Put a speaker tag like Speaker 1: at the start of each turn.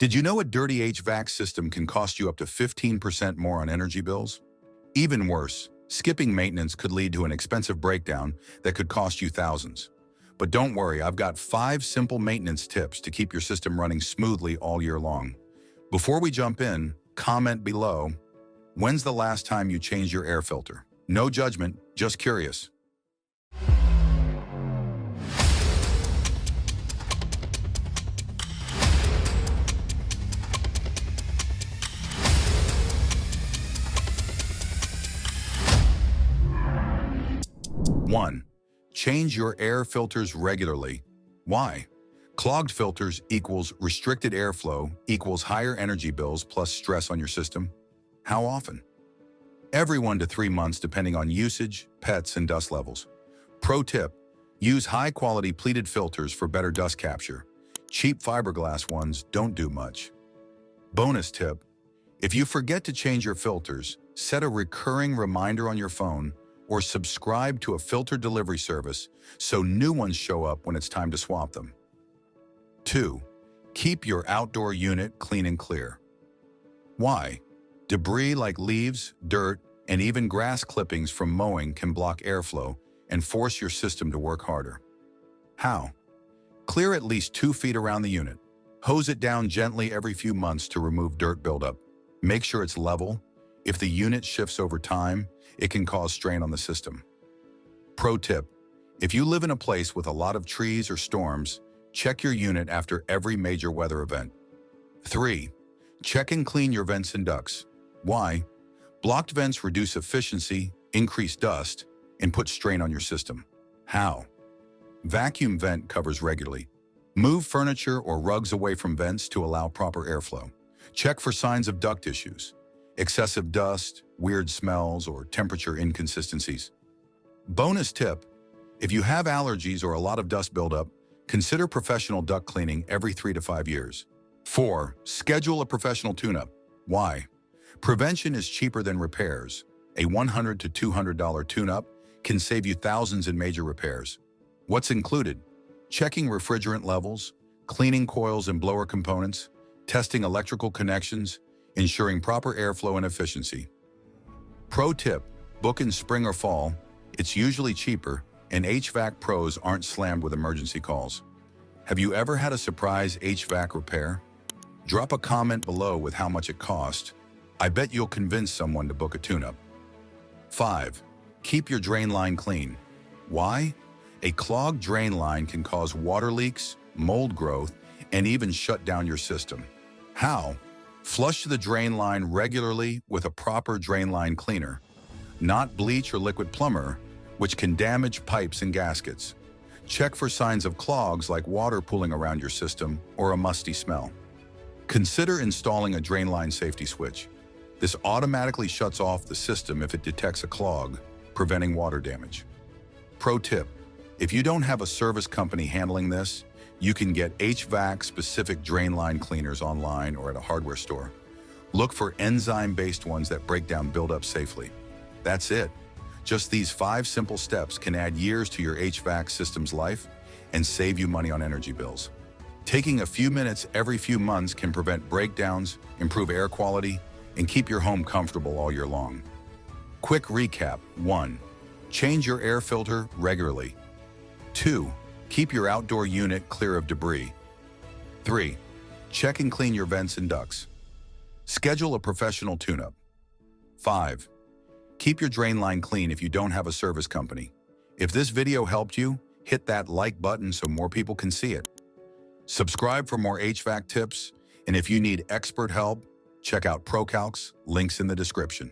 Speaker 1: Did you know a dirty HVAC system can cost you up to 15% more on energy bills? Even worse, skipping maintenance could lead to an expensive breakdown that could cost you thousands. But don't worry, I've got 5 simple maintenance tips to keep your system running smoothly all year long. Before we jump in, comment below, when's the last time you changed your air filter? No judgment, just curious. One, change your air filters regularly. Why? Clogged filters equals restricted airflow equals higher energy bills plus stress on your system. How often? Every 1 to 3 months depending on usage, pets, and dust levels. Pro tip, use high-quality pleated filters for better dust capture. Cheap fiberglass ones don't do much. Bonus tip, if you forget to change your filters, set a recurring reminder on your phone or subscribe to a filter delivery service so new ones show up when it's time to swap them. 2. Keep your outdoor unit clean and clear. Why? Debris like leaves, dirt, and even grass clippings from mowing can block airflow and force your system to work harder. How? Clear at least 2 feet around the unit. Hose it down gently every few months to remove dirt buildup. Make sure it's level. If the unit shifts over time, it can cause strain on the system. Pro tip, if you live in a place with a lot of trees or storms, check your unit after every major weather event. 3. Check and clean your vents and ducts. Why? Blocked vents reduce efficiency, increase dust, and put strain on your system. How? Vacuum vent covers regularly. Move furniture or rugs away from vents to allow proper airflow. Check for signs of duct issues, excessive dust, weird smells, or temperature inconsistencies. Bonus tip, if you have allergies or a lot of dust buildup, consider professional duct cleaning every 3 to 5 years. 4. Schedule a professional tune-up. Why? Prevention is cheaper than repairs. A $100 to $200 tune-up can save you thousands in major repairs. What's included? Checking refrigerant levels, cleaning coils and blower components, testing electrical connections, ensuring proper airflow and efficiency. Pro tip, book in spring or fall. It's usually cheaper, and HVAC pros aren't slammed with emergency calls. Have you ever had a surprise HVAC repair? Drop a comment below with how much it cost. I bet you'll convince someone to book a tune-up. 5. Keep your drain line clean. Why? A clogged drain line can cause water leaks, mold growth, and even shut down your system. How? Flush the drain line regularly with a proper drain line cleaner, not bleach or liquid plumber, which can damage pipes and gaskets. Check for signs of clogs like water pooling around your system or a musty smell. Consider installing a drain line safety switch. This automatically shuts off the system if it detects a clog, preventing water damage. Pro tip, if you don't have a service company handling this, you can get HVAC-specific drain line cleaners online or at a hardware store. Look for enzyme-based ones that break down buildup safely. That's it. Just these 5 simple steps can add years to your HVAC system's life and save you money on energy bills. Taking a few minutes every few months can prevent breakdowns, improve air quality, and keep your home comfortable all year long. Quick recap. 1. Change your air filter regularly. 2. Keep your outdoor unit clear of debris. 3. Check and clean your vents and ducts. Schedule a professional tune-up. 5. Keep your drain line clean if you don't have a service company. If this video helped you, hit that like button so more people can see it. Subscribe for more HVAC tips, and if you need expert help, check out ProCalcs, links in the description.